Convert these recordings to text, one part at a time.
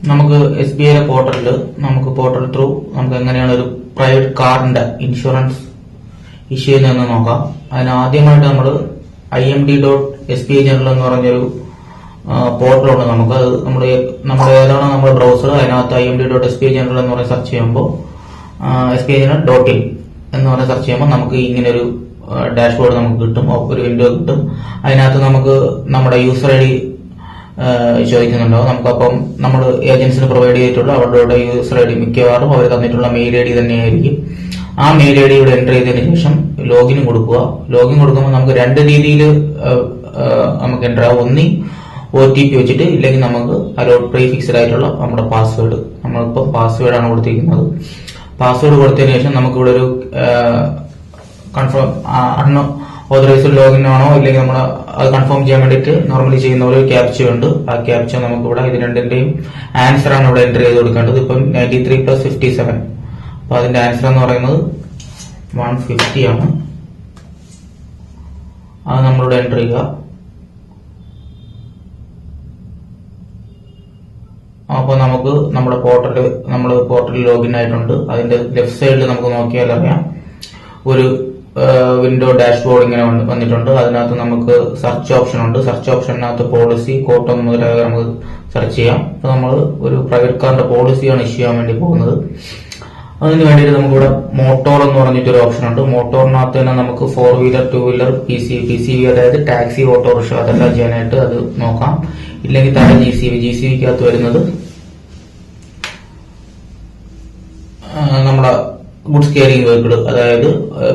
നമുക്ക് SBI പോർട്ടലിൽ നമുക്ക് പോർട്ടൽ ത്രൂ നമുക്ക് എങ്ങനെയാണ് ഒരു പ്രൈവറ്റ് കാറിന്റെ ഇൻഷുറൻസ് ഇഷ്യൂ ചെയ്യുന്നതെന്ന് നോക്കാം. അതിന് ആദ്യമായിട്ട് നമ്മൾ IMD.SBI General എന്ന് പറഞ്ഞൊരു പോർട്ടലുണ്ട്. നമുക്ക് അത് നമ്മുടെ ഏതാണോ നമ്മുടെ ബ്രൗസർ അതിനകത്ത് IMD.SBI General എന്ന് പറഞ്ഞ് സെർച്ച് ചെയ്യുമ്പോൾ SBI.in എന്ന് പറഞ്ഞ് സെർച്ച് ചെയ്യുമ്പോൾ നമുക്ക് ഇങ്ങനെ ഒരു ഡാഷ്ബോർഡ് നമുക്ക് കിട്ടും, ഒരു വിൻഡോ കിട്ടും. അതിനകത്ത് നമുക്ക് നമ്മുടെ യൂസർ ID ചോദിക്കുന്നുണ്ടാവും. നമുക്കപ്പം നമ്മൾ ഏജൻസിന് പ്രൊവൈഡ് ചെയ്തിട്ടുള്ള അവരുടെ യൂസർ ID മിക്കവാറും അവർ തന്നിട്ടുള്ള മെയിൽ ID തന്നെയായിരിക്കും. ആ മെയിൽ ID ഇവിടെ എൻ്റർ ചെയ്തതിനു ശേഷം ലോഗിൻ കൊടുക്കുക. ലോഗിൻ കൊടുക്കുമ്പോൾ നമുക്ക് രണ്ട് രീതിയിൽ നമുക്ക് എൻ്റർ ആവും. ഒന്നി OTP വെച്ചിട്ട്, ഇല്ലെങ്കിൽ നമുക്ക് പ്രീ ഫിക്സ്ഡ് ആയിട്ടുള്ള നമ്മുടെ പാസ്വേഡ്, നമ്മളിപ്പോൾ പാസ്വേഡാണ് കൊടുത്തിരിക്കുന്നത്. പാസ്വേഡ് കൊടുത്തതിനു ശേഷം നമുക്കിവിടെ ഒരു കൺഫേം ഓതറൈസ്ഡ് ലോഗിൻ ആണോ ഇല്ലെങ്കിൽ നമ്മൾ അത് കൺഫേം ചെയ്യാൻ വേണ്ടിയിട്ട് നോർമലി ചെയ്യുന്ന ഒരു ക്യാപ്ച ഉണ്ട്. ആ ക്യാപ്ച നമുക്കിവിടെ ഇത് രണ്ടിന്റെയും ആൻസർ ആണ് ഇവിടെ എൻ്റർ ചെയ്ത് കൊടുക്കേണ്ടത്. ഇപ്പം 93 + 57, അപ്പൊ അതിന്റെ ആൻസർ എന്ന് പറയുന്നത് 150 ആണ്. അത് നമ്മളിവിടെ എൻ്റർ ചെയ്യുക. അപ്പൊ നമുക്ക് നമ്മുടെ പോർട്ടലിൽ ലോഗിൻ ആയിട്ടുണ്ട്. അതിന്റെ ലെഫ്റ്റ് സൈഡിൽ നമുക്ക് നോക്കിയാൽ അറിയാം ഒരു വിൻഡോ ഡാഷ്ബോർഡ് ഇങ്ങനെ വന്നിട്ടുണ്ട്. അതിനകത്ത് നമുക്ക് സെർച്ച് ഓപ്ഷൻ ഉണ്ട്. സെർച്ച് ഓപ്ഷനകത്ത് പോളിസി, കോട്ടം മുതലായവ നമുക്ക് സെർച്ച് ചെയ്യാം. അപ്പൊ നമ്മൾ ഒരു പ്രൈവറ്റ് കാറിന്റെ പോളിസിയാണ് ഇഷ്യൂ ചെയ്യാൻ വേണ്ടി പോകുന്നത്. അതിന് വേണ്ടിയിട്ട് നമുക്കിവിടെ മോട്ടോർ എന്ന് പറഞ്ഞിട്ടൊരു ഓപ്ഷൻ ഉണ്ട്. മോട്ടോറിനകത്ത് തന്നെ നമുക്ക് 4 വീലർ, 2 വീലർ, PCV അതായത് ടാക്സി, ഓട്ടോറിക്ഷ അതെല്ലാം ചെയ്യാനായിട്ട് അത് നോക്കാം. ഇല്ലെങ്കിൽ താഴെ GCVക്കകത്ത് വരുന്നത് നമ്മുടെ ഗുഡ്സ് ക്യാരിങ് വെഹിക്കിൾ, അതായത്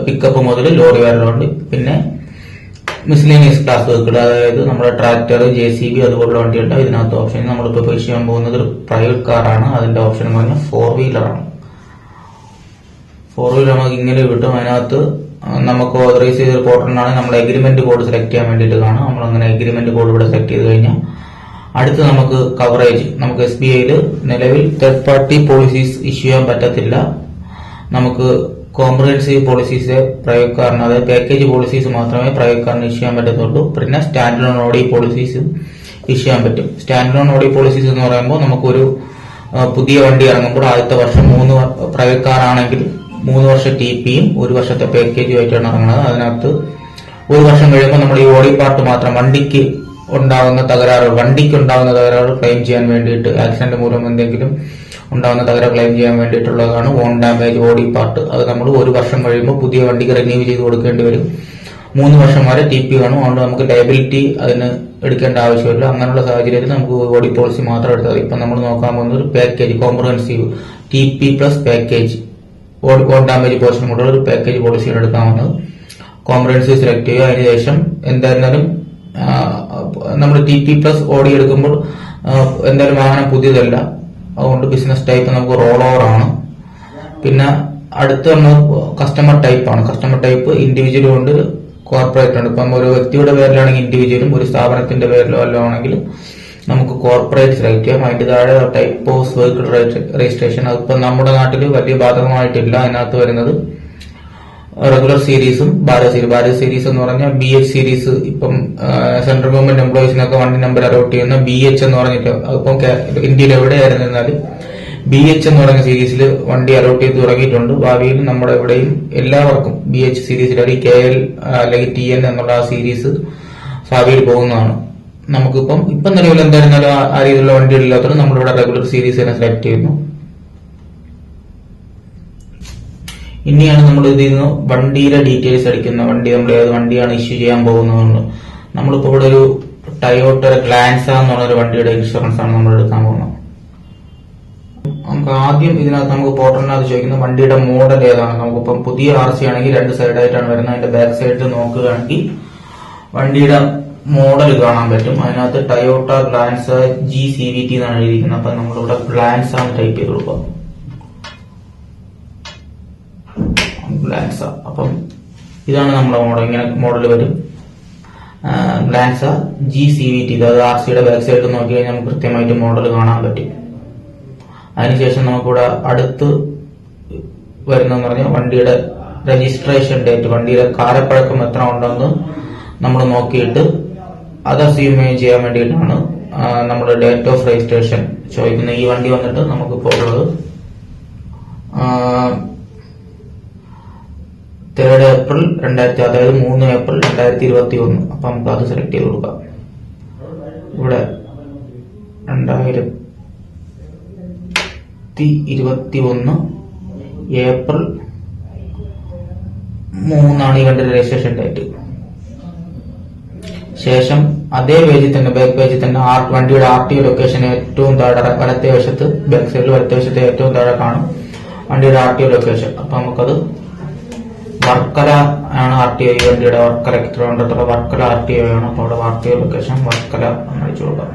പിക്കപ്പ് മുതൽ ലോറി വരെയുണ്ട്. പിന്നെ മിസ്ലേനിയസ് ക്ലാസ് വെഹിക്കിൾ, അതായത് നമ്മുടെ ട്രാക്ടർ, JCB അതുപോലുള്ള വണ്ടിയുണ്ട്. ഇതിനകത്ത് ഓപ്ഷൻ നമ്മളിപ്പോൾ പരീക്ഷ ചെയ്യാൻ പോകുന്നത് ഒരു പ്രൈവറ്റ് കാറാണ്. അതിന്റെ ഓപ്ഷൻ എന്ന് പറഞ്ഞാൽ 4 വീലറാണ്. 4 വീലർ നമുക്ക് ഇങ്ങനെ കിട്ടും. അതിനകത്ത് നമുക്ക് ഓതറൈസ് ചെയ്ത പോർട്ടലിനാണ് നമ്മൾ എഗ്രിമെന്റ് കോഡ് സെലക്ട് ചെയ്യാൻ വേണ്ടിയിട്ട് കാണും. നമ്മൾ അങ്ങനെ എഗ്രിമെന്റ് കോഡ് ഇവിടെ സെലക്ട് ചെയ്ത് കഴിഞ്ഞാൽ അടുത്ത് നമുക്ക് കവറേജ്, നമുക്ക് SBIയിൽ നിലവിൽ തേർഡ് പാർട്ടി പോളിസീസ് ഇഷ്യൂ ചെയ്യാൻ പറ്റത്തില്ല. നമുക്ക് കോംപ്രിഹെൻസീവ് പോളിസീസ് പ്രൈവറ്റ് കാറിന്, അതായത് പാക്കേജ് പോളിസീസ് മാത്രമേ പ്രൈവറ്റ് കാറിന് ഇഷ്യൂ ചെയ്യാൻ പറ്റത്തുള്ളൂ. പിന്നെ stand loan OD policies issue ചെയ്യാൻ പറ്റും. സ്റ്റാൻഡ് ലോൺ OD പോളിസീസ് എന്ന് പറയുമ്പോൾ നമുക്കൊരു പുതിയ വണ്ടി ഇറങ്ങുമ്പോൾ ആദ്യത്തെ വർഷം പ്രൈവറ്റ് കാർ ആണെങ്കിൽ 3 വർഷം TPയും 1 വർഷത്തെ പാക്കേജും ആയിട്ടാണ് ഇറങ്ങുന്നത്. അതിനകത്ത് 1 വർഷം കഴിയുമ്പോൾ നമ്മൾ ഈ OD പാർട്ട് മാത്രം വണ്ടിക്ക് ഉണ്ടാകുന്ന തകരാറ് ക്ലെയിം ചെയ്യാൻ വേണ്ടിയിട്ട്, ആക്സിഡന്റ് മൂലം എന്തെങ്കിലും ഉണ്ടാകുന്ന തകരാറ് ക്ലെയിം ചെയ്യാൻ വേണ്ടിയിട്ടുള്ളതാണ് ഓൺ ഡാമേജ് OD പാർട്ട്. അത് നമ്മൾ 1 വർഷം കഴിയുമ്പോൾ പുതിയ വണ്ടിക്ക് റിന്യൂ ചെയ്ത് കൊടുക്കേണ്ടി വരും. 3 വർഷം വരെ TP കാണും. അതുകൊണ്ട് നമുക്ക് ലയബിലിറ്റി അതിന് എടുക്കേണ്ട ആവശ്യമില്ല. അങ്ങനെയുള്ള സാഹചര്യത്തിൽ നമുക്ക് OD പോളിസി മാത്രം എടുത്താൽ മതി. ഇപ്പം നമ്മൾ നോക്കാൻ പോകുന്നത് ഒരു package, comprehensive TP plus package on damage portion കൂടെ ഒരു പാക്കേജ് പോളിസിയാണ് എടുക്കാവുന്നത്. കോംപ്രിഹെൻസീവ് സെലക്ട് ചെയ്യുക. അതിനുശേഷം എന്തായിരുന്നാലും നമ്മൾ TP പ്ലസ് OD എടുക്കുമ്പോൾ എന്തായാലും വാഹനം പുതിയതല്ല, അതുകൊണ്ട് ബിസിനസ് ടൈപ്പ് നമുക്ക് റോൾ ഓവർ ആണ്. പിന്നെ അടുത്ത് നമ്മൾ കസ്റ്റമർ ടൈപ്പ് ആണ്. കസ്റ്റമർ ടൈപ്പ് ഇൻഡിവിജ്വലും ഉണ്ട്, കോർപ്പറേറ്റ് ഉണ്ട്. ഇപ്പം ഒരു വ്യക്തിയുടെ പേരിലാണെങ്കിൽ ഇൻഡിവിജ്വലും, ഒരു സ്ഥാപനത്തിന്റെ പേരിലോ വല്ലതും ആണെങ്കിൽ നമുക്ക് കോർപ്പറേറ്റ് സെലക്ട് ചെയ്യാം. അതിന്റെ താഴെ ടൈപ്പ് ഓഫ് വെഹിക്കിൾ രജിസ്ട്രേഷൻ, അതിപ്പം നമ്മുടെ നാട്ടിൽ വലിയ ബാധകമായിട്ടില്ല. അതിനകത്ത് വരുന്നത് റെഗുലർ സീരീസും ഭാരത് സീരീസ് എന്ന് പറഞ്ഞാൽ BH സീരീസ്. ഇപ്പം സെൻട്രൽ ഗവൺമെന്റ് എംപ്ലോയീസിനൊക്കെ വണ്ടി നമ്പർ അലോട്ട് ചെയ്യുന്ന BH എന്ന് പറഞ്ഞിട്ട്, ഇപ്പം ഇന്ത്യയിൽ എവിടെയായിരുന്നാലും BH എന്ന് പറഞ്ഞ സീരീസിൽ വണ്ടി അലോട്ട് ചെയ്ത് തുടങ്ങിയിട്ടുണ്ട്. ഭാവിയിൽ നമ്മുടെ ഇവിടെയും എല്ലാവർക്കും BH സീരീസിൽ അല്ലെങ്കിൽ KL അല്ലെങ്കിൽ TN എന്നുള്ള ആ സീരീസ് ഭാവിയിൽ പോകുന്നതാണ്. നമുക്കിപ്പം നിലവിൽ എന്തായിരുന്നാലും ആ രീതിയിലുള്ള വണ്ടികളില്ലാത്തതുകൊണ്ട് നമ്മളിവിടെ റെഗുലർ സീരീസ് തന്നെ സെലക്ട് ചെയ്യുന്നു. ഇനിയാണ് നമ്മൾ ഇതിൽ നിന്ന് വണ്ടിയുടെ ഡീറ്റെയിൽസ് അടിക്കുന്ന നമ്മൾ ഏത് വണ്ടിയാണ് ഇഷ്യൂ ചെയ്യാൻ പോകുന്നത്. നമ്മളിപ്പോ ഇവിടെ ഒരു ടയോട്ട ഗ്ലാൻസ എന്നുള്ള ഒരു വണ്ടിയുടെ ഇൻഷുറൻസ് ആണ് നമ്മൾ എടുക്കാൻ പോകുന്നത്. നമുക്ക് ആദ്യം ഇതിനകത്ത് നമുക്ക് പോർട്ടലിനകത്ത് ചോദിക്കുന്ന വണ്ടിയുടെ മോഡൽ ഏതാണ്. നമുക്കിപ്പം പുതിയ RC ആണെങ്കിൽ 2 സൈഡായിട്ടാണ് വരുന്നത്. അതിന്റെ ബാക്ക് സൈഡിൽ നോക്കുകയാണെങ്കിൽ വണ്ടിയുടെ മോഡൽ കാണാൻ പറ്റും. അതിനകത്ത് ടയോട്ട ഗ്ലാൻസ GCVT എന്നാണ് എഴുതിയിരിക്കുന്നത്. അപ്പൊ നമ്മളിവിടെ ഗ്ലാൻസ എന്ന് ടൈപ്പ് ചെയ്ത് കൊടുക്കാം. ഗ്ലാൻസ, അപ്പം ഇതാണ് നമ്മുടെ മോഡൽ. ഇങ്ങനെ മോഡൽ വരും. ഗ്ലാൻസ GCVT, അതായത് RCയുടെ ബാക്ക് സൈഡിൽ നോക്കി കഴിഞ്ഞാൽ നമുക്ക് കൃത്യമായിട്ട് മോഡൽ കാണാൻ പറ്റും. അതിനുശേഷം നമുക്കിവിടെ അടുത്ത് വരുന്നതെന്ന് പറഞ്ഞാൽ വണ്ടിയുടെ രജിസ്ട്രേഷൻ ഡേറ്റ്, വണ്ടിയുടെ കാലപ്പഴക്കം എത്ര ഉണ്ടെന്ന് നമ്മൾ നോക്കിയിട്ട് അത് അസ്യൂം ചെയ്യാൻ വേണ്ടിയിട്ടാണ് നമ്മുടെ ഡേറ്റ് ഓഫ് രജിസ്ട്രേഷൻ ചോദിക്കുന്ന ഈ വണ്ടി വന്നിട്ട് നമുക്കിപ്പോൾ ഉള്ളത് 3 ഏപ്രിൽ 2000, അതായത് 3 ഏപ്രിൽ 2021. അപ്പൊ നമുക്ക് അത് സെലക്ട് ചെയ്ത് കൊടുക്കാം. ഇവിടെ 2021 ഏപ്രിൽ 3 ഈ വണ്ടിയുടെ രജിസ്ട്രേഷൻ ഡേറ്റ്. ശേഷം അതേ പേജിൽ തന്നെ, ബാക്ക് പേജിൽ തന്നെ വണ്ടിയുടെ RTO ലൊക്കേഷൻ ഏറ്റവും താഴെ വലത്തെ വശത്ത്, ബാക്ക് സൈഡിൽ വലത്തെ വശത്ത് ഏറ്റവും താഴെ കാണും വണ്ടിയുടെ RTO ലൊക്കേഷൻ. അപ്പൊ നമുക്കത് വർക്കല ആണ് RTO. ഈ വണ്ടിയുടെ വർക്കല, തിരുവനന്തപുരത്തുള്ള വർക്കല RTO ആണ്. അപ്പൊ അവിടെ RTO ലൊക്കേഷൻ വർക്കല അടിച്ചു കൊടുക്കാം.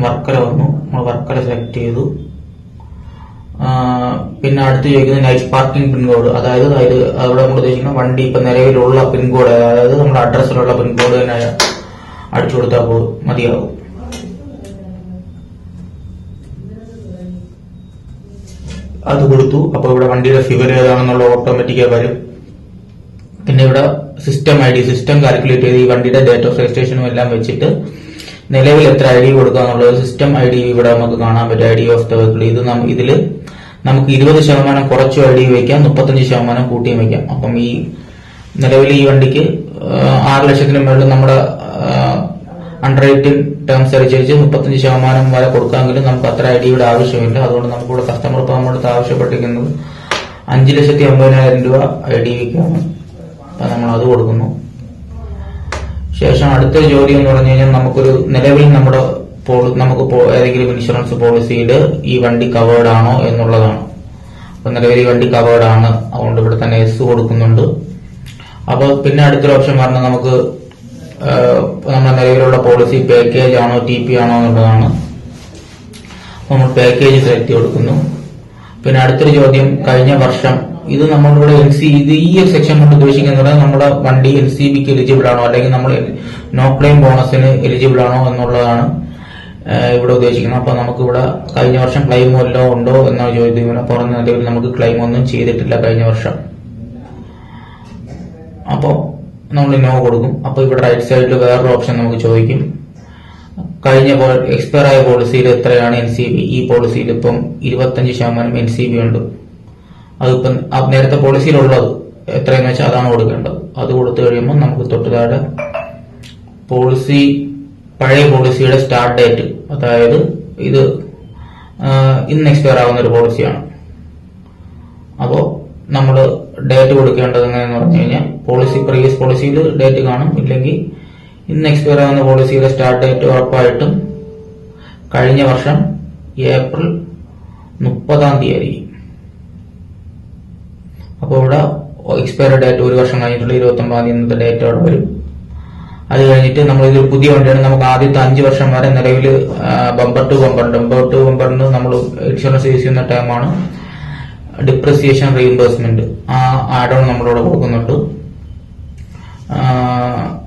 വർക്കല വന്നു, നമ്മൾ വർക്കല സെലക്ട് ചെയ്തു. പിന്നെ അടുത്ത് ചോദിക്കുന്നത് നൈറ്റ് പാർക്കിംഗ് പിൻകോഡ്, അതായത് അവിടെ നമ്മൾ ഉദ്ദേശിക്കുന്ന വണ്ടി ഇപ്പൊ നിലവിലുള്ള പിൻകോഡ്, അതായത് നമ്മുടെ അഡ്രസ്സിലുള്ള പിൻകോഡ് തന്നെ അടിച്ചു കൊടുത്താൽ മതിയാകും. അത് കൊടുത്തു. അപ്പൊ ഇവിടെ വണ്ടിയുടെ ഫിഗർ ഏതാണെന്നുള്ള ഓട്ടോമാറ്റിക്കായി വരും. പിന്നെ ഇവിടെ സിസ്റ്റം ID, സിസ്റ്റം കാൽക്കുലേറ്റ് ചെയ്ത് ഈ വണ്ടിയുടെ ഡേറ്റ് ഓഫ് രജിസ്ട്രേഷനും എല്ലാം വെച്ചിട്ട് നിലവിൽ എത്ര ID കൊടുക്കുക എന്നുള്ളത് സിസ്റ്റം ID ഇവിടെ നമുക്ക് കാണാൻ പറ്റും. ID of the vehicle. ഇതില് നമുക്ക് 20% കുറച്ചു ID വയ്ക്കാം, 35% കൂട്ടിയും വയ്ക്കാം. അപ്പം ഈ നിലവിൽ ഈ വണ്ടിക്ക് 6 ലക്ഷത്തിന് മുകളിൽ നമ്മുടെ അണ്ടർറൈറ്റിംഗ് ടേംസ് അനുസരിച്ച് 35% വരെ കൊടുക്കാമെങ്കിലും നമുക്ക് അത്ര IDയുടെ ആവശ്യമില്ല. അതുകൊണ്ട് നമുക്കിവിടെ കസ്റ്റമർ ഇപ്പോൾ നമ്മുടെ ആവശ്യപ്പെട്ടിരിക്കുന്നത് 5,50,000 രൂപ ID വയ്ക്കാണ്. അപ്പൊ നമ്മൾ അത് കൊടുക്കുന്നു. ശേഷം അടുത്ത ജോലി എന്ന് പറഞ്ഞു കഴിഞ്ഞാൽ നമുക്കൊരു നിലവിൽ നമുക്ക് ഏതെങ്കിലും ഇൻഷുറൻസ് പോളിസിയിൽ ഈ വണ്ടി കവേർഡ് ആണോ എന്നുള്ളതാണ്. അപ്പൊ നിലവിൽ ഈ വണ്ടി കവേർഡ് ആണ്, അതുകൊണ്ട് ഇവിടെ തന്നെ S കൊടുക്കുന്നുണ്ട്. അപ്പൊ പിന്നെ അടുത്തൊരു ഓപ്ഷൻ പറഞ്ഞാൽ നമുക്ക് നമ്മുടെ നിലവിലുള്ള പോളിസി പാക്കേജ് ആണോ TP ആണോ എന്നുള്ളതാണ്. നമ്മൾ പാക്കേജ് സെലക്ട് കൊടുക്കുന്നു. പിന്നെ അടുത്തൊരു ചോദ്യം, കഴിഞ്ഞ വർഷം, ഇത് നമ്മളിവിടെ ഈ ഒരു സെക്ഷൻ കൊണ്ട് ഉദ്ദേശിക്കുന്നത് നമ്മുടെ വണ്ടി NCBക്ക് എലിജിബിൾ ആണോ, അല്ലെങ്കിൽ നമ്മൾ നോ ക്ലെയിം ബോണസിന് എലിജിബിൾ ആണോ എന്നുള്ളതാണ് ഇവിടെ ഉദ്ദേശിക്കുന്നത്. അപ്പൊ നമുക്ക് ഇവിടെ കഴിഞ്ഞ വർഷം ക്ലെയിം വല്ലതും ഉണ്ടോ എന്നാണ് ചോദിക്കുന്നത്. പറഞ്ഞ നിലവിൽ നമുക്ക് ക്ലെയിം ഒന്നും ചെയ്തിട്ടില്ല കഴിഞ്ഞ വർഷം. അപ്പോ നമ്മൾ നോ കൊടുക്കും. അപ്പൊ ഇവിടെ റൈറ്റ് സൈഡിൽ വേറൊരു ഓപ്ഷൻ നമുക്ക് ചോദിക്കും, കഴിഞ്ഞ എക്സ്പയർ ആയ പോളിസിയിൽ എത്രയാണ് NCB. ഈ പോളിസിയിൽ ഇപ്പം 25% NCB ഉണ്ട്. അതിപ്പം നേരത്തെ പോളിസിയിലുള്ളത് എത്രയെന്ന് വെച്ചാൽ അതാണ് കൊടുക്കേണ്ടത്. അത് കൊടുത്തു കഴിയുമ്പോൾ നമുക്ക് തൊട്ട് താഴെ പഴയ പോളിസിയുടെ സ്റ്റാർട്ട് ഡേറ്റ്, അതായത് ഇത് ഇന്ന് എക്സ്പയർ ആവുന്ന ഒരു പോളിസിയാണ്. അപ്പോ നമ്മൾ ഡേറ്റ് കൊടുക്കേണ്ടത് എങ്ങനെയെന്ന് പറഞ്ഞു കഴിഞ്ഞാൽ പ്രീവിയസ് പോളിസിയിൽ ഡേറ്റ് കാണും, ഇല്ലെങ്കിൽ ഇന്ന് എക്സ്പയർ ആവുന്ന പോളിസിയുടെ സ്റ്റാർട്ട് ഡേറ്റ് ഉറപ്പായിട്ടും കഴിഞ്ഞ വർഷം ഏപ്രിൽ 30 ആയിരിക്കും. അപ്പോൾ ഇവിടെ എക്സ്പയറി ഡേറ്റ് ഒരു വർഷം കഴിഞ്ഞിട്ടുള്ള 29 ഇന്നത്തെ ഡേറ്റ് അവിടെ വരും. അത് കഴിഞ്ഞിട്ട് നമ്മൾ ഇതൊരു പുതിയ വണ്ടിയാണ്, നമുക്ക് ആദ്യത്തെ 5 വർഷം വരെ നിലവിൽ ബമ്പർ ടു ബമ്പറിന് നമ്മൾ ഇൻഷുറൻസ് യൂസ് ചെയ്യുന്ന ടൈമാണ് ഡിപ്രിസിയേഷൻ റീഇംബേഴ്സ്മെന്റ്. ആ ആഡ് ഓൺ നമ്മളിവിടെ കൊടുക്കുന്നുണ്ട്.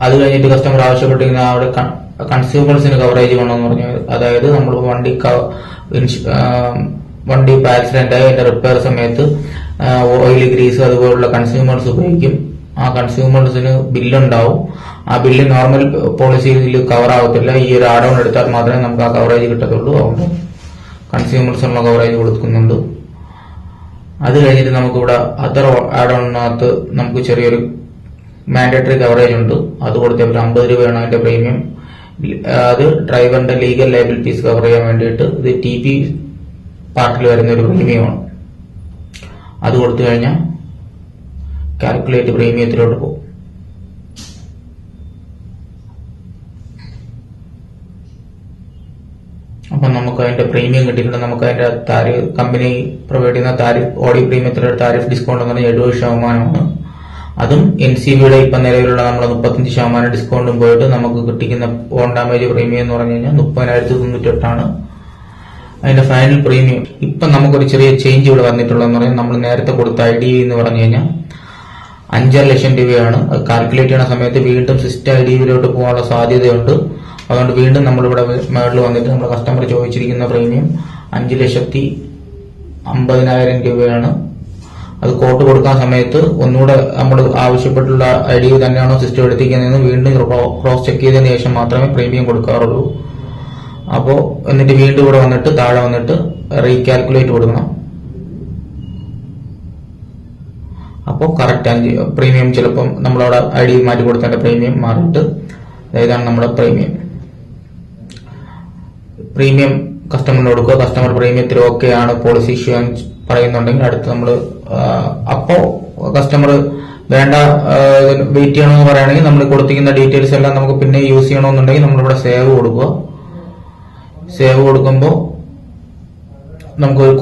അത് കഴിഞ്ഞിട്ട് കസ്റ്റമർ ആവശ്യപ്പെട്ടിരിക്കുന്ന അവിടെ കൺസ്യൂമേഴ്സിന് കവറേജ് വേണമെന്ന് പറഞ്ഞു. അതായത് നമ്മൾ വണ്ടി ഇപ്പൊ ആക്സിഡന്റ് ആയി അതിന്റെ റിപ്പയർ സമയത്ത് ഓയിൽ, ഗ്രീസ് അതുപോലുള്ള കൺസ്യൂമേഴ്സ് ഉപയോഗിക്കും. ആ കൺസ്യൂമേഴ്സിന് ബില്ലുണ്ടാവും. ആ ബില്ല് നോർമൽ പോളിസിയിൽ കവർ ആവത്തില്ല. ഈ ഒരു ആഡ് ഓൺ എടുത്താൽ മാത്രമേ നമുക്ക് ആ കവറേജ് കിട്ടത്തുള്ളൂ. അതുകൊണ്ട് കൺസ്യൂമേഴ്സിനുള്ള കവറേജ് കൊടുക്കുന്നുണ്ട്. അത് കഴിഞ്ഞിട്ട് നമുക്കിവിടെ അതർ ആഡ് ഓണിനകത്ത് നമുക്ക് ചെറിയൊരു മാൻഡേറ്ററി കവറേജ് ഉണ്ട്. അത് കൊടുത്തപ്പോൾ 50 രൂപയാണ് അതിന്റെ പ്രീമിയം. അത് ഡ്രൈവറിന്റെ ലീഗൽ ലയബിലിറ്റീസ് കവർ ചെയ്യാൻ വേണ്ടിയിട്ട് ഇത് TP പാർട്ടിൽ വരുന്ന ഒരു പ്രീമിയമാണ്. അത് കൊടുത്തു കഴിഞ്ഞാൽ കാൽക്കുലേറ്റ് പ്രീമിയത്തിലോട്ട് പോകും. അപ്പൊ നമുക്ക് അതിന്റെ പ്രീമിയം കിട്ടിയിട്ടുണ്ട്. നമുക്ക് അതിന്റെ താരിഫ്, കമ്പനി പ്രൊവൈഡ് ചെയ്യുന്ന താരിഫ്, ഓഡി പ്രീമിയത്തിലെ താരിഫ് ഡിസ്കൗണ്ട് എന്ന് പറഞ്ഞാൽ 70%. അതും NCBയുടെ ഇപ്പൊ നിലവിലുള്ള നമ്മൾ 35% ഡിസ്കൗണ്ടും പോയിട്ട് നമുക്ക് കിട്ടിക്കുന്ന ഓൺ ഡാമേജ് പ്രീമിയം എന്ന് പറഞ്ഞു കഴിഞ്ഞാൽ 30,098 അതിന്റെ ഫൈനൽ പ്രീമിയം. ഇപ്പൊ നമുക്കൊരു ചെറിയ ചേഞ്ച് ഇവിടെ വന്നിട്ടുള്ളതെന്ന് പറഞ്ഞാൽ നമ്മൾ നേരത്തെ കൊടുത്ത ID എന്ന് പറഞ്ഞു കഴിഞ്ഞാൽ 5 ലക്ഷം രൂപയാണ്. അത് കാൽക്കുലേറ്റ് ചെയ്യുന്ന സമയത്ത് വീണ്ടും സിസ്റ്റം IDയിലോട്ട് പോകാനുള്ള സാധ്യതയുണ്ട്. അതുകൊണ്ട് വീണ്ടും നമ്മളിവിടെ മേളിൽ വന്നിട്ട് നമ്മുടെ കസ്റ്റമർ ചോദിച്ചിരിക്കുന്ന പ്രീമിയം 5,50,000 രൂപയാണ്. അത് കോട്ട് കൊടുക്കാൻ സമയത്ത് ഒന്നുകൂടെ നമ്മൾ ആവശ്യപ്പെട്ടുള്ള ഐ ഡി തന്നെയാണോ സിസ്റ്റം എടുത്തിരിക്കുന്നതെന്ന് വീണ്ടും ക്രോസ് ചെക്ക് ചെയ്തതിനു ശേഷം മാത്രമേ പ്രീമിയം കൊടുക്കാറുള്ളൂ. അപ്പോൾ എന്നിട്ട് വീണ്ടും ഇവിടെ വന്നിട്ട് താഴെ വന്നിട്ട് റീകാൽക്കുലേറ്റ് കൊടുക്കണം. അപ്പോൾ കറക്റ്റ് പ്രീമിയം ചിലപ്പം നമ്മളവിടെ ഐ ഡി മാറ്റി കൊടുത്തതിന്റെ പ്രീമിയം മാറിയിട്ട് ഇതാണ് നമ്മുടെ പ്രീമിയം കസ്റ്റമറിന് കൊടുക്കുക. കസ്റ്റമർ പ്രീമിയത്തിൽ ഓക്കെ ആണ് പോളിസി ഇഷ്യൂ പറയുന്നുണ്ടെങ്കിൽ അടുത്ത് നമ്മൾ അപ്പോൾ കസ്റ്റമർ വേണ്ട വെയിറ്റ് ചെയ്യണമെന്ന് പറയുകയാണെങ്കിൽ നമ്മൾ കൊടുത്തിരിക്കുന്ന ഡീറ്റെയിൽസ് എല്ലാം നമുക്ക് പിന്നെ യൂസ് ചെയ്യണമെന്നുണ്ടെങ്കിൽ നമ്മളിവിടെ സേവ് കൊടുക്കുക. സേവ് കൊടുക്കുമ്പോൾ നമുക്കൊരു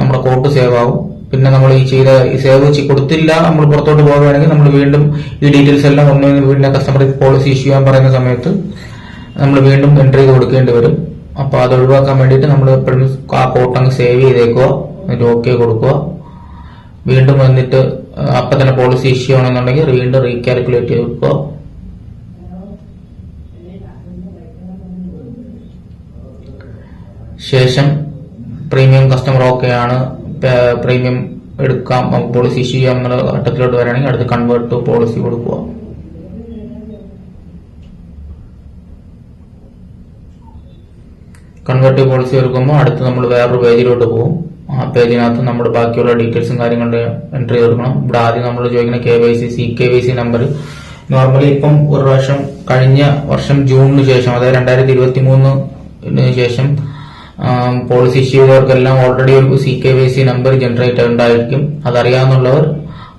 നമ്മുടെ കോട്ട് സേവ് ആവും. പിന്നെ നമ്മൾ ഈ സേവ് കൊടുത്തില്ല നമ്മൾ പുറത്തോട്ട് പോകുകയാണെങ്കിൽ നമ്മൾ വീണ്ടും ഈ ഡീറ്റെയിൽസ് എല്ലാം വീണ്ടും കസ്റ്റമർ പോളിസി ഇഷ്യൂ ചെയ്യാൻ പറയുന്ന സമയത്ത് നമ്മൾ വീണ്ടും എൻട്രി ചെയ്ത് കൊടുക്കേണ്ടി വരും. അപ്പൊ അത് ഒഴിവാക്കാൻ വേണ്ടിയിട്ട് നമ്മൾ എപ്പോഴും ആ കോട്ട് അങ്ങ് സേവ് ചെയ്തേക്കുക, എന്നിട്ട് ഓക്കെ കൊടുക്കുക. വീണ്ടും വന്നിട്ട് അപ്പൊ തന്നെ പോളിസി ഇഷ്യൂ ആണെന്നുണ്ടെങ്കിൽ വീണ്ടും റീകാൽക്കുലേറ്റ് ചെയ്ത് കൊടുക്കുക. ശേഷം പ്രീമിയം കസ്റ്റമർ ഓക്കെ ആണ്, പ്രീമിയം എടുക്കാം, നമുക്ക് പോളിസി ഇഷ്യൂ ചെയ്യാം എന്നുള്ള ഘട്ടത്തിലോട്ട് വരികയാണെങ്കിൽ അടുത്ത് കൺവേർട്ട് ടു പോളിസി കൊടുക്കുക. കൺവേർട്ട് ടു പോളിസി എടുക്കുമ്പോൾ അടുത്ത് നമ്മൾ വേറൊരു പേജിലോട്ട് പോകും. ആ പേജിനകത്ത് നമ്മുടെ ബാക്കിയുള്ള ഡീറ്റെയിൽസും കാര്യങ്ങളുടെ എൻട്രി ചെയ്ത് കൊടുക്കണം. ഇവിടെ ആദ്യം നമ്മൾ ചോദിക്കുന്ന KYC CKYC നമ്പർ. നോർമലി ഇപ്പം ഒരു വർഷം കഴിഞ്ഞ വർഷം ജൂണിന് ശേഷം, അതായത് 2023 ശേഷം പോളിസി ഇഷ്യൂ ചെയ്തവർക്കെല്ലാം ഓൾറെഡി ഒരു CKYC നമ്പർ ജനറേറ്റ് ഉണ്ടായിരിക്കും. അതറിയാവുന്നവർ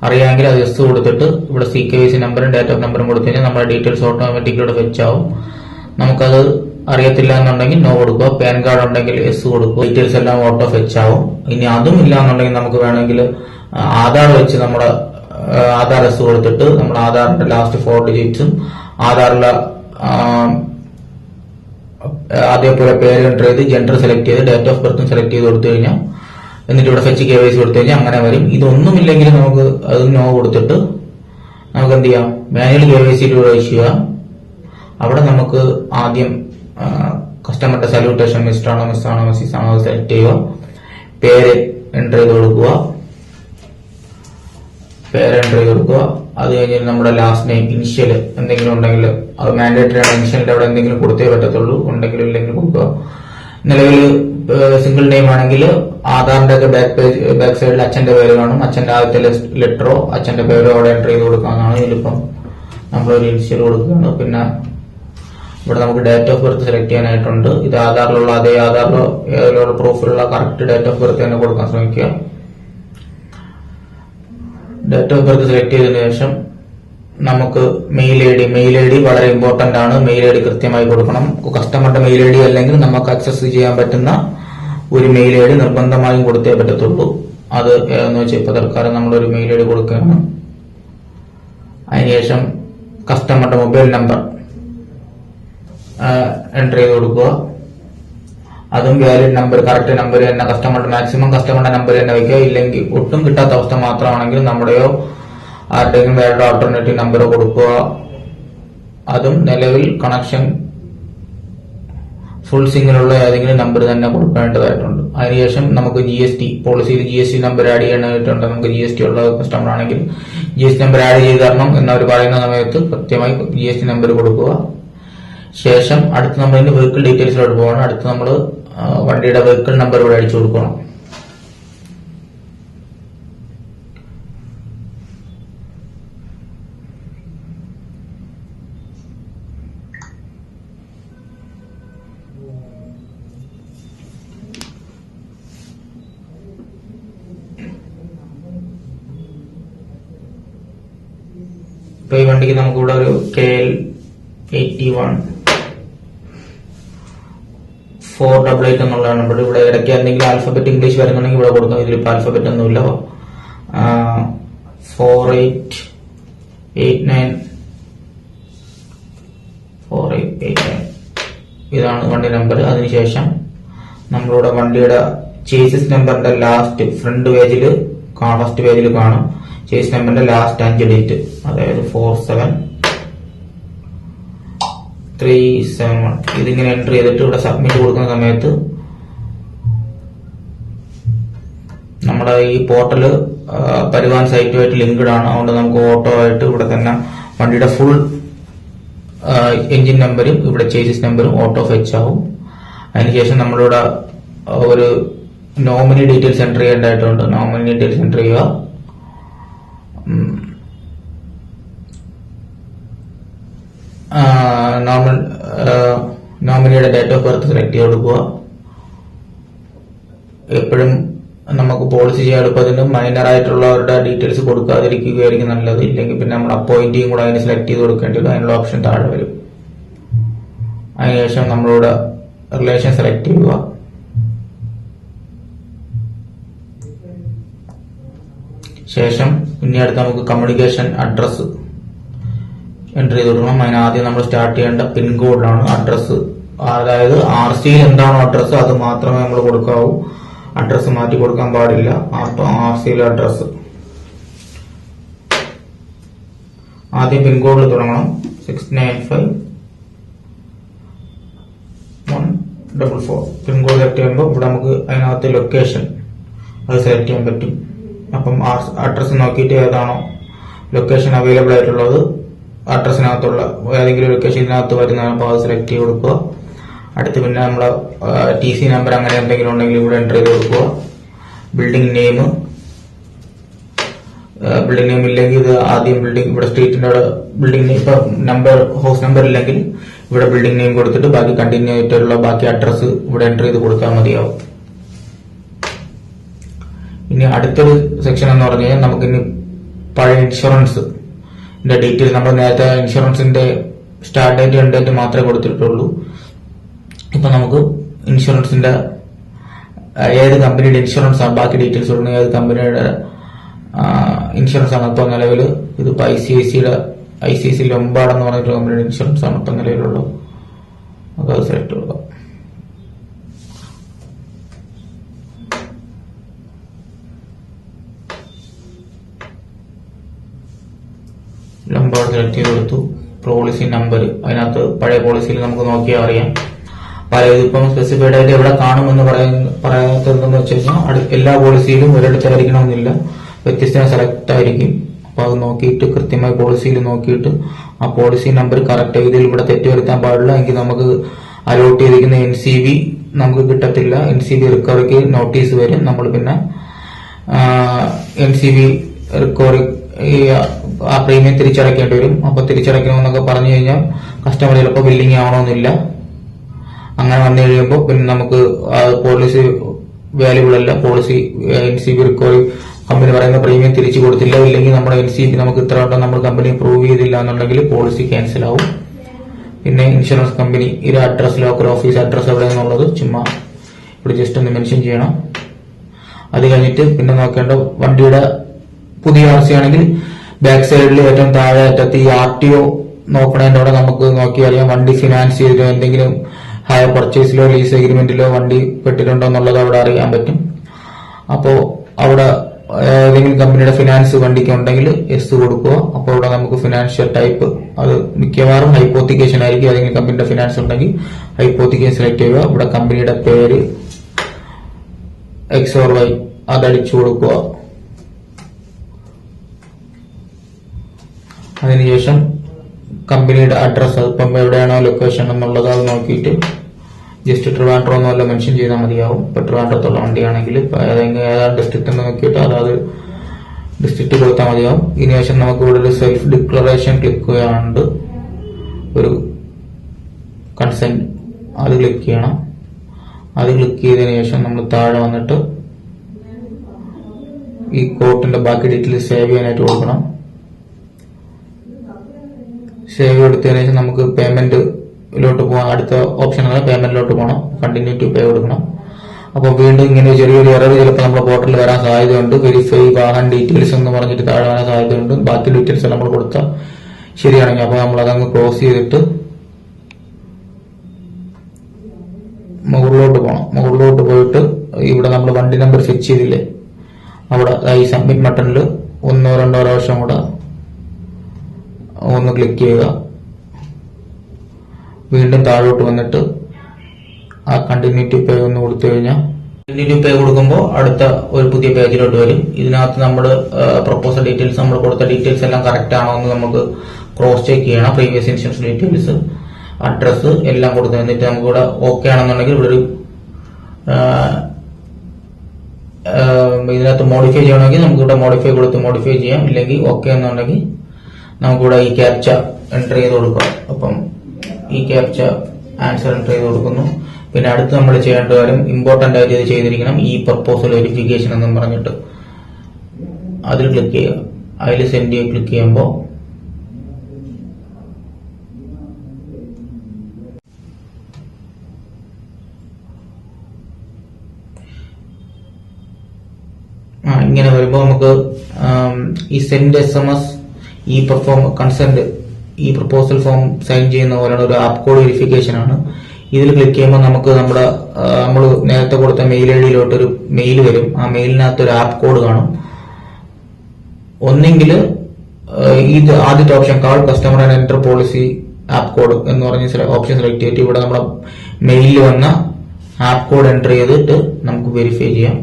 അറിയാമെങ്കിൽ അത് എസ് കൊടുത്തിട്ട് ഇവിടെ CKYC നമ്പറും ഡേറ്റ് ഓഫ് നമ്പറും കൊടുത്തു കഴിഞ്ഞാൽ നമ്മുടെ ഡീറ്റെയിൽസ് ഓട്ടോമാറ്റിക് ഇവിടെ വെച്ചാവും. നമുക്കത് അറിയത്തില്ല എന്നുണ്ടെങ്കിൽ നോ കൊടുക്കുക. പാൻ കാർഡ് ഉണ്ടെങ്കിൽ എസ് കൊടുക്കുക. ഡീറ്റെയിൽസ് എല്ലാം ഓട്ടോ ഫെച്ച് ആവും. ഇനി അതും ഇല്ല എന്നുണ്ടെങ്കിൽ നമുക്ക് വേണമെങ്കിൽ ആധാർ വെച്ച് നമ്മുടെ ആധാർ എസ് കൊടുത്തിട്ട് നമ്മുടെ ആധാറിന്റെ ലാസ്റ്റ് 4 ഡിജിറ്റ്സും ആധാറിലെ അതേപോലെ പേര് എൻ്റർ ചെയ്ത് ജെൻഡർ സെലക്ട് ചെയ്ത് ഡേറ്റ് ഓഫ് ബർത്തും സെലക്ട് ചെയ്ത് കൊടുത്തു കഴിഞ്ഞാൽ എന്നിട്ട് ഇവിടെ ഫെച്ച് KYC കൊടുത്തു കഴിഞ്ഞാൽ അങ്ങനെ വരും. ഇതൊന്നുമില്ലെങ്കിൽ നമുക്ക് അത് നോ കൊടുത്തിട്ട് നമുക്ക് എന്ത് ചെയ്യാം, മാനുവൽ KYC ഇഷ്യൂ ചെയ്യാം. അവിടെ നമുക്ക് ആദ്യം കസ്റ്റമറുടെ സല്യൂട്ടേഷൻ മിസ്റ്റർ ആണോ മിസ് ആണോ മിസ്സിസ് ആണോ സെലക്ട് ചെയ്യുക. പേര് എൻ്റർ ചെയ്ത് കൊടുക്കുക. അത് കഴിഞ്ഞിട്ട് നമ്മുടെ ലാസ്റ്റ് നെയിം ഇനിഷ്യൽ എന്തെങ്കിലും ഉണ്ടെങ്കിൽ അത് മാൻഡേറ്ററി ആണ്. ഇനിഷ്യലിന്റെ അവിടെ എന്തെങ്കിലും കൊടുത്തേ പറ്റത്തുള്ളൂ, ഉണ്ടെങ്കിലും ഇല്ലെങ്കിലും കൊടുക്കുക. നിലവിൽ സിംഗിൾ നെയിം ആണെങ്കിൽ ആധാറിന്റെ ഒക്കെ ബാക്ക് സൈഡിൽ അച്ഛന്റെ പേര് കാണും. അച്ഛന്റെ ആദ്യത്തെ ലെറ്ററോ അച്ഛന്റെ പേരോ അവിടെ എൻ്റർ ചെയ്ത് കൊടുക്കാവുന്നതാണ്. ഇതിലിപ്പം നമ്മളൊരു ഇനിഷ്യൽ കൊടുക്കുകയാണ്. പിന്നെ ഇവിടെ നമുക്ക് ഡേറ്റ് ഓഫ് ബർത്ത് സെലക്ട് ചെയ്യാനായിട്ടുണ്ട്. ഇത് ആധാറിലുള്ള അതേ ആധാറിലോ ഏതെങ്കിലും പ്രൂഫിലുള്ള കറക്റ്റ് ഡേറ്റ് ഓഫ് ബർത്ത് തന്നെ കൊടുക്കാൻ ശ്രമിക്കുക. ഡേറ്റ് ഓഫ് ബർത്ത് സെലക്ട് ചെയ്തതിനു ശേഷം നമുക്ക് മെയിൽ ഐ ഡി വളരെ ഇമ്പോർട്ടന്റ് ആണ്. മെയിൽ ഐ ഡി കൃത്യമായി കൊടുക്കണം. കസ്റ്റമറുടെ മെയിൽ ഐ ഡി അല്ലെങ്കിൽ നമുക്ക് ആക്സസ് ചെയ്യാൻ പറ്റുന്ന ഒരു മെയിൽ ഐ ഡി നിർബന്ധമായും കൊടുത്തേ പറ്റത്തുള്ളൂ. അത് ഏതെന്ന് വെച്ചാൽ ഇപ്പൊ തൽക്കാലം നമ്മളൊരു മെയിൽ ഐ ഡി കൊടുക്കുകയാണ്. അതിനുശേഷം കസ്റ്റമറുടെ മൊബൈൽ നമ്പർ എൻ്റർ ചെയ്ത് കൊടുക്കുക. അതും വാലിഡ് നമ്പർ, കറക്റ്റ് നമ്പർ തന്നെ, മാക്സിമം കസ്റ്റമറുടെ നമ്പർ തന്നെ വയ്ക്കുക. ഇല്ലെങ്കിൽ ഒട്ടും കിട്ടാത്ത അവസ്ഥ മാത്രമാണെങ്കിൽ നമ്മുടെയോ ആരുടെയും വേറെ ആൾട്ടർനേറ്റീവ് നമ്പർ കൊടുക്കുക. അതും നിലവിൽ കണക്ഷൻ ഫുൾ സിംഗിലുള്ള ഏതെങ്കിലും നമ്പർ തന്നെ കൊടുക്കേണ്ടതായിട്ടുണ്ട്. അതിനുശേഷം നമുക്ക് GST പോളിസിയിൽ GST നമ്പർ ആഡ് ചെയ്യാനായിട്ടുണ്ട്. നമുക്ക് GST ഉള്ള കസ്റ്റമർ ആണെങ്കിൽ GST നമ്പർ ആഡ് ചെയ്ത് തരണം എന്നവർ പറയുന്ന സമയത്ത് കൃത്യമായി GST നമ്പർ കൊടുക്കുക. ശേഷം അടുത്ത് നമ്മൾ ഇതിന്റെ വെഹിക്കിൾ ഡീറ്റെയിൽസിലോട്ട് പോകണം. അടുത്ത് നമ്മൾ വണ്ടിയുടെ വെഹിക്കിൾ നമ്പർ ഇവിടെ അടിച്ചു കൊടുക്കണം. ഇപ്പൊ ഈ വണ്ടിക്ക് നമുക്കിവിടെ ഒരു KL 81 488 എന്നുള്ള നമ്പർ. ഇവിടെ ഇടയ്ക്ക് എന്തെങ്കിലും ആൽഫബറ്റ് ഇംഗ്ലീഷ് വരുന്നുണ്ടെങ്കിൽ ഇവിടെ കൊടുക്കാം. ഇതിലിപ്പോൾ ആൽഫബറ്റ് ഒന്നുമില്ല. 4889 ഇതാണ് വണ്ടി നമ്പർ. അതിനുശേഷം നമ്മളിവിടെ വണ്ടിയുടെ ചേസിസ് നമ്പറിന്റെ ലാസ്റ്റ് ഫ്രണ്ട് പേജിൽ ഫസ്റ്റ് പേജിൽ കാണും. ചേസ് നമ്പറിന്റെ ലാസ്റ്റ് 5 ഡിജിറ്റ്, അതായത് 47371. ഇതിങ്ങനെ എൻ്റർ ചെയ്തിട്ട് ഇവിടെ സബ്മിറ്റ് കൊടുക്കുന്ന സമയത്ത് നമ്മുടെ ഈ പോർട്ടല് പരിവാഹൻ സൈറ്റുമായിട്ട് ലിങ്ക്ഡ് ആണ്. അതുകൊണ്ട് നമുക്ക് ഓട്ടോ ആയിട്ട് ഇവിടെ തന്നെ വണ്ടിയുടെ ഫുൾ എഞ്ചിൻ നമ്പരും ഇവിടെ ചേസിസ് നമ്പറും ഓട്ടോ ഫെച്ച് ആവും. അതിനുശേഷം നമ്മളിവിടെ ഒരു നോമിനി ഡീറ്റെയിൽസ് എൻ്റർ ചെയ്യേണ്ടതായിട്ടുണ്ട്. നോമിനി ഡീറ്റെയിൽസ് എൻ്റർ ചെയ്യുക. നോമിനിയുടെ ഡേറ്റ് ഓഫ് ബർത്ത് സെലക്ട് ചെയ്ത് കൊടുക്കുക. എപ്പോഴും നമുക്ക് പോളിസി ചെയ്യാൻ അതിന് മൈനർ ആയിട്ടുള്ളവരുടെ ഡീറ്റെയിൽസ് കൊടുക്കാതിരിക്കുകയായിരിക്കും നല്ലത്. ഇല്ലെങ്കിൽ പിന്നെ നമ്മൾ അപ്പോയിന്റിയും കൂടെ അതിന് സെലക്ട് ചെയ്ത് കൊടുക്കേണ്ടി വരും. അതിനുള്ള ഓപ്ഷൻ താഴെ വരും. അതിനുശേഷം നമ്മളിവിടെ റിലേഷൻ സെലക്ട് ചെയ്യുക. ശേഷം ഇനി അടുത്ത് നമുക്ക് കമ്മ്യൂണിക്കേഷൻ അഡ്രസ് എൻ്റർ ചെയ്ത് കൊടുക്കണം. അതിനാദ്യം നമ്മൾ സ്റ്റാർട്ട് ചെയ്യേണ്ട പിൻകോഡിലാണ് അഡ്രസ്സ്. അതായത് RCയിൽ എന്താണോ അഡ്രസ്സ് അത് മാത്രമേ നമ്മൾ കൊടുക്കാവൂ. അഡ്രസ്സ് മാറ്റി കൊടുക്കാൻ പാടില്ല. അപ്പം RCയിലെ അഡ്രസ്സ് ആദ്യം പിൻകോഡിൽ തുടങ്ങണം. 695144 പിൻകോഡ് സെലക്ട് ചെയ്യുമ്പോൾ ഇവിടെ നമുക്ക് അതിനകത്ത് ലൊക്കേഷൻ അത് സെലക്ട് ചെയ്യാൻ പറ്റും. അപ്പം അഡ്രസ്സ് നോക്കിയിട്ട് ഏതാണോ ലൊക്കേഷൻ അവൈലബിൾ ആയിട്ടുള്ളത് അഡ്രസ്സിനകത്തുള്ള ഏതെങ്കിലും ലൊക്കേഷൻ ഇതിനകത്ത് വരുന്നതാണ്. അപ്പോൾ അത് സെലക്ട് ചെയ്ത് കൊടുക്കുക. അടുത്ത് പിന്നെ നമ്മളെ TC നമ്പർ അങ്ങനെ എന്തെങ്കിലും ഉണ്ടെങ്കിൽ ഇവിടെ എൻ്റർ ചെയ്ത് കൊടുക്കുക. ബിൽഡിംഗ് നെയിം ഇല്ലെങ്കിൽ ഇത് ആദ്യം ബിൽഡിംഗ് ഇവിടെ സ്ട്രീറ്റിന്റെ അവിടെ ബിൽഡിംഗ് നെയിം ഇപ്പൊ നമ്പർ ഹൗസ് നമ്പർ ഇല്ലെങ്കിൽ ഇവിടെ ബിൽഡിംഗ് നെയിം കൊടുത്തിട്ട് ബാക്കി കണ്ടിന്യൂ ആയിട്ടുള്ള ബാക്കി അഡ്രസ്സ് ഇവിടെ എൻ്റർ ചെയ്ത് കൊടുത്താൽ മതിയാവും. ഇനി അടുത്തൊരു സെക്ഷൻ എന്ന് പറഞ്ഞു കഴിഞ്ഞാൽ നമുക്കിനി പഴയ ഇൻഷുറൻസ് ഡീറ്റെയിൽ നമ്മൾ നേരത്തെ ഇൻഷുറൻസിന്റെ സ്റ്റാർട്ട് ഡേറ്റ് എൻഡ് ഡേറ്റ് മാത്രമേ കൊടുത്തിട്ടുള്ളൂ. ഇപ്പൊ നമുക്ക് ഇൻഷുറൻസിന്റെ ഏത് കമ്പനിയുടെ ഇൻഷുറൻസ് ആണ് ബാക്കി ഡീറ്റെയിൽസ് കൊടുക്കുന്നത്. ഏത് കമ്പനിയുടെ ഇൻഷുറൻസ് ആണ് ഇപ്പൊ നിലവിൽ. ഇതിപ്പോ ICICI ലൊംബാർഡ് എന്ന് പറഞ്ഞിട്ട് കമ്പനിയുടെ ഇൻഷുറൻസ് ആണ് ഇപ്പൊ നിലവിലുള്ളത്. അത് സെലക്ട് കൊടുക്കാം. ലംബാർഡ് സെലക്ട് ചെയ്ത് കൊടുത്തു. പോളിസി നമ്പർ അതിനകത്ത് പഴയ പോളിസിയിൽ നമുക്ക് നോക്കിയാൽ അറിയാം. പല ഇതിപ്പം സ്പെസിഫൈഡ് ആയിട്ട് എവിടെ കാണുമെന്ന് പറയാത്തതെന്ന് വെച്ച് കഴിഞ്ഞാൽ എല്ലാ പോളിസിയിലും ഒരിടത്തായിരിക്കണമെന്നില്ല, വ്യത്യസ്ത സെലക്ട് ആയിരിക്കും. അപ്പൊ അത് നോക്കിയിട്ട് കൃത്യമായി പോളിസിയിൽ നോക്കിയിട്ട് ആ പോളിസി നമ്പർ കറക്റ്റ് ഇതിൽ ഇവിടെ തെറ്റ് വരുത്താൻ പാടില്ല. എങ്കിൽ നമുക്ക് അലോട്ട് ചെയ്തിരിക്കുന്ന NCB നമുക്ക് കിട്ടത്തില്ല. NCB റിക്കവറിക്ക് നോട്ടീസ് വരും. നമ്മൾ പിന്നെ NCB റിക്കവറി ആ പ്രീമിയം തിരിച്ചടയ്ക്കേണ്ടി വരും. അപ്പൊ തിരിച്ചടയ്ക്കണമെന്നൊക്കെ പറഞ്ഞു കഴിഞ്ഞാൽ കസ്റ്റമർ ചിലപ്പോൾ ബില്ലിംഗ് ആവണമെന്നില്ല. അങ്ങനെ വന്നു കഴിയുമ്പോൾ പിന്നെ നമുക്ക് പോളിസി വാല്യൂബിൾ അല്ല. പോളിസി NCB റിക്കവറി കമ്പനി പറയുന്ന പ്രീമിയം തിരിച്ചു കൊടുത്തില്ല, ഇല്ലെങ്കിൽ നമ്മുടെ NCB നമുക്ക് ഇത്ര വട്ടം നമ്മൾ കമ്പനി പ്രൂവ് ചെയ്തില്ല എന്നുണ്ടെങ്കിൽ പോളിസി ക്യാൻസൽ ആവും. പിന്നെ ഇൻഷുറൻസ് കമ്പനി ഇത് അഡ്രസ് ലോക്കൽ ഓഫീസ് അഡ്രസ് എവിടെയെന്നുള്ളത് ചുമ്മാ ഇവിടെ ജസ്റ്റ് ഒന്ന് മെൻഷൻ ചെയ്യണം. അത് കഴിഞ്ഞിട്ട് പിന്നെ നോക്കേണ്ട വണ്ടിയുടെ പുതിയ RC ആണെങ്കിൽ ബാക്ക് സൈഡിൽ ഏറ്റവും താഴെ അറ്റത്ത് ഈ RTO നോക്കണതിന്റെ അവിടെ നമുക്ക് നോക്കി അറിയാം വണ്ടി ഫിനാൻസ് ചെയ്തിട്ടോ എന്തെങ്കിലും ഹയർ പർച്ചേസിലോ ലീസ് എഗ്രിമെന്റിലോ വണ്ടി പെട്ടിട്ടുണ്ടോ എന്നുള്ളത് അവിടെ അറിയാൻ പറ്റും. അപ്പോ അവിടെ ഏതെങ്കിലും കമ്പനിയുടെ ഫിനാൻസ് വണ്ടിക്ക് ഉണ്ടെങ്കിൽ S കൊടുക്കുക. അപ്പോൾ ഇവിടെ നമുക്ക് ഫിനാൻഷ്യൽ ടൈപ്പ് അത് മിക്കവാറും ഹൈപ്പോത്തിക്കേഷൻ ആയിരിക്കും. ഏതെങ്കിലും കമ്പനിയുടെ ഫിനാൻസ് ഉണ്ടെങ്കിൽ ഹൈപ്പോത്തിക്കേഷൻ സെലക്ട് ചെയ്യുക. ഇവിടെ കമ്പനിയുടെ പേര് X or Y അതടിച്ചു കൊടുക്കുക. അതിനുശേഷം കമ്പനിയുടെ അഡ്രസ് അതിപ്പം എവിടെയാണോ ലൊക്കേഷൻ എന്നുള്ളത് അത് നോക്കിയിട്ട് ജസ്റ്റ് ട്രിവാൻഡ്രം എന്നല്ല മെൻഷൻ ചെയ്താൽ മതിയാവും. ഇപ്പൊ ട്രിവാൻഡ്രത്തുള്ള വണ്ടിയാണെങ്കിൽ ഏതാണ് ഡിസ്ട്രിക്ട് എന്ന് നോക്കിയിട്ട് അതാത് ഡിസ്ട്രിക്ട് കൊടുത്താൽ മതിയാവും. ഇതിനുശേഷം നമുക്ക് ഇവിടെ ഒരു സെൽഫ് ഡിക്ലറേഷൻ ക്ലിക്ക് ചെയ്യാനുണ്ട്. ഒരു കൺസെന്റ് അത് ക്ലിക്ക് ചെയ്യണം. അത് ക്ലിക്ക് ചെയ്തതിനു ശേഷം നമ്മൾ താഴെ വന്നിട്ട് ഈ കോട്ടിന്റെ ബാക്കി ഡീറ്റെയിൽ സേവ് ചെയ്യാനായിട്ട് കൊടുക്കണം. സേവ് എടുത്തതിനു ശേഷം നമുക്ക് പേയ്മെന്റിലോട്ട് പോകാം. അടുത്ത ഓപ്ഷൻ പേയ്മെന്റിലോട്ട് പോകണം. കണ്ടിന്യൂ ടു പേ കൊടുക്കണം. അപ്പോൾ വീണ്ടും ഇങ്ങനെ ചെറിയൊരു എറർ ചിലപ്പോൾ നമ്മുടെ പോർട്ടലിൽ വരാൻ സാധ്യതയുണ്ട്. വെരിഫൈ വാഹൻ ഡീറ്റെയിൽസ് എന്ന് പറഞ്ഞിട്ട് താഴെ വരാൻ സാധ്യതയുണ്ട്. ബാക്കി ഡീറ്റെയിൽസ് നമ്മൾ കൊടുത്താൽ ശരിയാണെങ്കിൽ അപ്പോൾ നമ്മൾ അതങ്ങ് ക്ലോസ് ചെയ്തിട്ട് മുകളിലോട്ട് പോകണം. മുകളിലോട്ട് പോയിട്ട് ഇവിടെ നമ്മൾ വണ്ടി നമ്പർ ഫിക്സ് ചെയ്തില്ലേ അവിടെ ഈ സബ്മിറ്റ് ബട്ടണിൽ 1-2 പ്രാവശ്യം കൂടെ ഒന്ന് ക്ലിക്ക് ചെയ്യുക. വീണ്ടും താഴോട്ട് വന്നിട്ട് ആ കണ്ടിന്യൂറ്റി പേ ഒന്ന് കൊടുത്തു കഴിഞ്ഞാൽ കണ്ടിന്യൂ പേ കൊടുക്കുമ്പോൾ അടുത്ത ഒരു പുതിയ പേജിലോട്ട് വരും. ഇതിനകത്ത് നമ്മൾ പ്രപ്പോസൽ ഡീറ്റെയിൽസ്, നമ്മൾ കൊടുത്ത ഡീറ്റെയിൽസ് എല്ലാം കറക്റ്റ് ആണോ എന്ന് നമുക്ക് ക്രോസ് ചെക്ക് ചെയ്യണം. പ്രീവിയസ് ഇൻഷുറൻസ് ഡീറ്റെയിൽസ്, അഡ്രസ്സ് എല്ലാം കൊടുത്തു. എന്നിട്ട് നമുക്ക് ഇവിടെ ഓക്കെ ആണെന്നുണ്ടെങ്കിൽ ഇവിടെ ഒരു ഇതിനകത്ത് മോഡിഫൈ ചെയ്യണമെങ്കിൽ നമുക്ക് ഇവിടെ മോഡിഫൈ കൊടുത്ത് മോഡിഫൈ ചെയ്യാം. ഇല്ലെങ്കിൽ ഓക്കെ എന്നുണ്ടെങ്കിൽ നമുക്കിവിടെ ഈ ക്യാപ്ച എൻ്റർ ചെയ്ത് കൊടുക്കാം. അപ്പം ഈ ക്യാപ്ച ആൻസർ എൻ്റർ ചെയ്ത് കൊടുക്കുന്നു. പിന്നെ അടുത്ത് നമ്മൾ ചെയ്യേണ്ട കാര്യം, ഇമ്പോർട്ടന്റ് ആയിട്ട് ഇത് ചെയ്തിരിക്കണം, ഈ പ്രപ്പോസൽ വെരിഫിക്കേഷൻ എന്നും പറഞ്ഞിട്ട് അതിൽ ക്ലിക്ക് ചെയ്യുക. അതിൽ സെൻഡ് ചെയ്യുക ക്ലിക്ക് ചെയ്യുമ്പോൾ ഇങ്ങനെ വരുമ്പോൾ നമുക്ക് ഈ സെൻഡ് SMS, ഈ കൺസെന്റ്, ഈ പ്രപ്പോസൽ ഫോം സൈൻ ചെയ്യുന്ന പോലെയുള്ള ഒരു ആപ്പ് കോഡ് വെരിഫിക്കേഷൻ ആണ്. ഇതിൽ ക്ലിക്ക് ചെയ്യുമ്പോൾ നമുക്ക് നമ്മൾ നേരത്തെ കൊടുത്ത മെയിൽ ഐഡിയിലോട്ട് ഒരു മെയിൽ വരും. ആ മെയിലിനകത്ത് ഒരു ആപ്പ് കോഡ് കാണും. ഒന്നെങ്കിൽ ഇത് ആദ്യത്തെ option, call customer and enter policy app code എന്ന് പറഞ്ഞ ഓപ്ഷൻ സെലക്ട് ചെയ്തിട്ട് ഇവിടെ നമ്മുടെ മെയിലിൽ വന്ന ആപ്പ് കോഡ് എൻ്റർ ചെയ്തിട്ട് നമുക്ക് വെരിഫൈ ചെയ്യാം.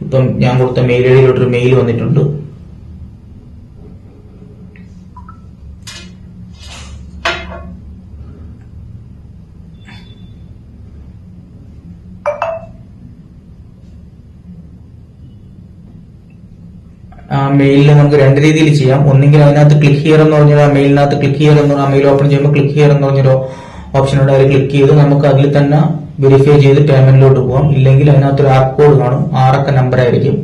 ഇപ്പം ഞാൻ കൊടുത്ത മെയിൽ ഐഡിയിലോട്ടൊരു മെയിൽ വന്നിട്ടുണ്ട്. ആ മെയിലിൽ നമുക്ക് രണ്ട് രീതിയിൽ ചെയ്യാം. ഒന്നെങ്കിൽ അതിനകത്ത് ക്ലിക്ക് ഹിയർ എന്ന് പറഞ്ഞൊരു, ആ മെയിലിനകത്ത് ക്ലിക്ക് ഹിയർ എന്ന് പറഞ്ഞാൽ മെയിൽ ഓപ്പൺ ചെയ്യുമ്പോൾ ക്ലിക്ക് ഹിയർ എന്ന് പറഞ്ഞൊരു ഓപ്ഷനോട് അതിൽ ക്ലിക്ക് ചെയ്ത് നമുക്ക് അതിൽ തന്നെ വെരിഫൈ ചെയ്ത് പേയ്മെന്റിലോട്ട് പോകാം. ഇല്ലെങ്കിൽ അതിനകത്തൊരു ആപ്പ് കോഡ് കാണും, 6 അക്ക നമ്പർ ആയിരിക്കും.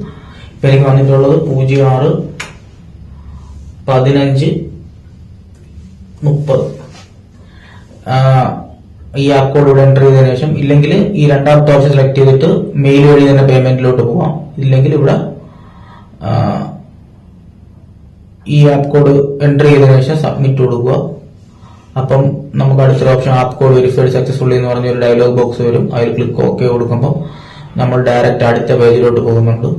ഇപ്പൊ എനിക്ക് വന്നിട്ടുള്ളത് 061530. ഈ ആപ്പ് കോഡ് ഇവിടെ എൻ്റർ ചെയ്തതിനു ശേഷം, ഇല്ലെങ്കിൽ ഈ രണ്ടാമത്തെ ഓപ്ഷൻ സെലക്ട് ചെയ്തിട്ട് മെയിൽ വഴി തന്നെ പേയ്മെന്റിലോട്ട് പോകാം. ഇല്ലെങ്കിൽ ഇവിടെ ഈ ആപ്പ് കോഡ് എൻ്റർ ചെയ്തതിനു ശേഷം സബ്മിറ്റ് കൊടുക്കുക. അപ്പം നമുക്ക് അടുത്തൊരു option app code verified successfully എന്ന് പറഞ്ഞ ഒരു ഡയലോഗ് ബോക്സ് വരും. അതിൽ ക്ലിക്ക് ഓക്കെ കൊടുക്കുമ്പോൾ നമ്മൾ ഡയറക്റ്റ് അടുത്ത പേജിലോട്ട് പോകുന്നുണ്ട്.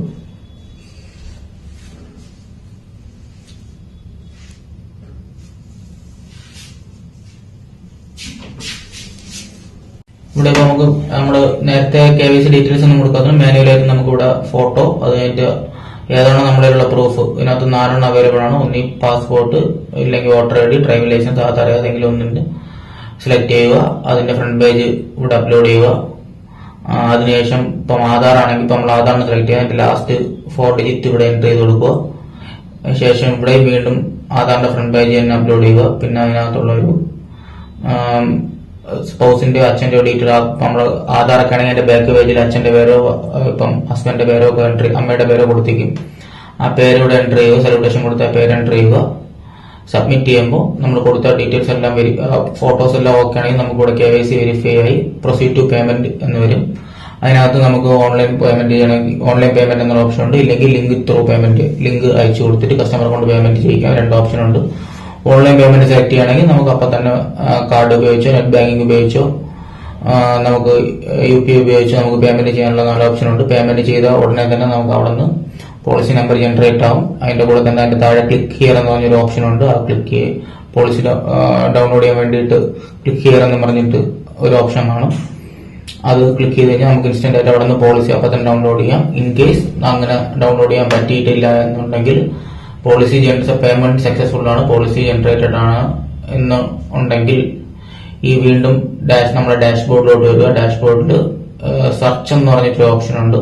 ഇവിടെ ഇപ്പൊ നമുക്ക് നമ്മള് നേരത്തെ KYC ഡീറ്റെയിൽസ് ഒന്നും കൊടുക്കാത്ത മാനുവലായിട്ട് നമുക്ക് ഇവിടെ ഫോട്ടോ, അത് കഴിഞ്ഞിട്ട് ഏതാണോ നമ്മളുള്ള പ്രൂഫ്, ഇതിനകത്ത് 4 അവൈലബിൾ ആണ്. ഒന്നി പാസ്പോർട്ട്, ഇല്ലെങ്കിൽ voter ID, driving licence, Aadhaar ഏതെങ്കിലും ഒന്നുണ്ട് സെലക്ട് ചെയ്യുക. അതിന്റെ ഫ്രണ്ട് പേജ് ഇവിടെ അപ്ലോഡ് ചെയ്യുക. അതിനുശേഷം ഇപ്പം ആധാർ ആണെങ്കിൽ ഇപ്പം നമ്മൾ ആധാറിന് സെലക്ട് ചെയ്യുക. അതിന്റെ ലാസ്റ്റ് 4 ഡിജിറ്റ് ഇവിടെ എൻ്റർ ചെയ്ത് കൊടുക്കുക. ശേഷം ഇവിടെ വീണ്ടും ആധാറിന്റെ ഫ്രണ്ട് പേജ് തന്നെ അപ്ലോഡ് ചെയ്യുക. പിന്നെ അതിനകത്തുള്ളൊരു സ്പൗസിന്റെ അച്ഛന്റെ ഡീറ്റെയിൽ, നമ്മൾ ആധാറൊക്കെ ആണെങ്കിൽ അതിന്റെ ബാക്ക് പേജിൽ അച്ഛന്റെ പേരോ ഇപ്പം ഹസ്ബൻഡിന്റെ പേരോ ഒക്കെ എൻട്രി, അമ്മയുടെ പേരോ കൊടുത്തേക്കും. ആ പേര് ഇവിടെ എൻ്റർ ചെയ്യുക. സല്യൂട്ടേഷൻ കൊടുത്ത പേര് എൻ്റർ ചെയ്യുക. സബ്മിറ്റ് ചെയ്യുമ്പോൾ നമ്മൾ കൊടുത്ത ഡീറ്റെയിൽസ് എല്ലാം ഫോട്ടോസ് എല്ലാം ഓക്കെ ആണെങ്കിൽ നമുക്ക് ഇവിടെ KYC വെരിഫൈ ആയി പ്രൊസീഡ് ടു പേയ്മെന്റ് എന്ന് വരും. അതിനകത്ത് നമുക്ക് ഓൺലൈൻ പേയ്മെന്റ് ചെയ്യണമെങ്കിൽ ഓൺലൈൻ പേയ്മെന്റ് എന്നൊരു ഓപ്ഷൻ ഉണ്ട്. ഇല്ലെങ്കിൽ ലിങ്ക് ത്രൂ പേയ്മെന്റ്, ലിങ്ക് അയച്ചു കൊടുത്തിട്ട് കസ്റ്റമറെ കൊണ്ട് പേയ്മെന്റ് ചെയ്യിക്കാം. 2 ഓപ്ഷൻ ഉണ്ട്. ഓൺലൈൻ പേയ്മെന്റ് സെലക്ട് ചെയ്യുകയാണെങ്കിൽ നമുക്ക് അപ്പം തന്നെ കാർഡ് ഉപയോഗിച്ചോ നെറ്റ് ബാങ്കിങ് ഉപയോഗിച്ചോ നമുക്ക് UPI ഉപയോഗിച്ചോ നമുക്ക് പേയ്മെന്റ് ചെയ്യാനുള്ള 4 ഓപ്ഷൻ ഉണ്ട്. പേയ്മെന്റ് ചെയ്ത ഉടനെ തന്നെ നമുക്ക് അവിടെ നിന്ന് പോളിസി നമ്പർ ജനറേറ്റ് ആവും. അതിന്റെ കൂടെ തന്നെ അതിന്റെ താഴെ ക്ലിക്ക് ഹിയർ എന്ന് പറഞ്ഞൊരു ഓപ്ഷൻ ഉണ്ട്. ആ ക്ലിക്ക് പോളിസി ഡൗൺലോഡ് ചെയ്യാൻ വേണ്ടിയിട്ട് ക്ലിക്ക് ഹിയർ എന്ന് പറഞ്ഞിട്ട് ഒരു ഓപ്ഷൻ കാണും. അത് ക്ലിക്ക് ചെയ്ത് കഴിഞ്ഞാൽ നമുക്ക് ഇൻസ്റ്റന്റ് ആയിട്ട് അവിടെ നിന്ന് പോളിസി അപ്പം തന്നെ ഡൗൺലോഡ് ചെയ്യാം. ഇൻ കേസ് അങ്ങനെ ഡൗൺലോഡ് ചെയ്യാൻ പറ്റിയിട്ടില്ല എന്നുണ്ടെങ്കിൽ പോളിസി പേയ്മെന്റ് സക്സസ്ഫുൾ ആണ്, പോളിസി ജനറേറ്റഡ് ആണ് എന്ന് ഉണ്ടെങ്കിൽ ഈ വീണ്ടും നമ്മുടെ ഡാഷ്ബോർഡിലോട്ട് വരിക. ഡാഷ്ബോർഡിൽ സെർച്ച് എന്ന് പറഞ്ഞിട്ടൊരു ഓപ്ഷൻ ഉണ്ട്.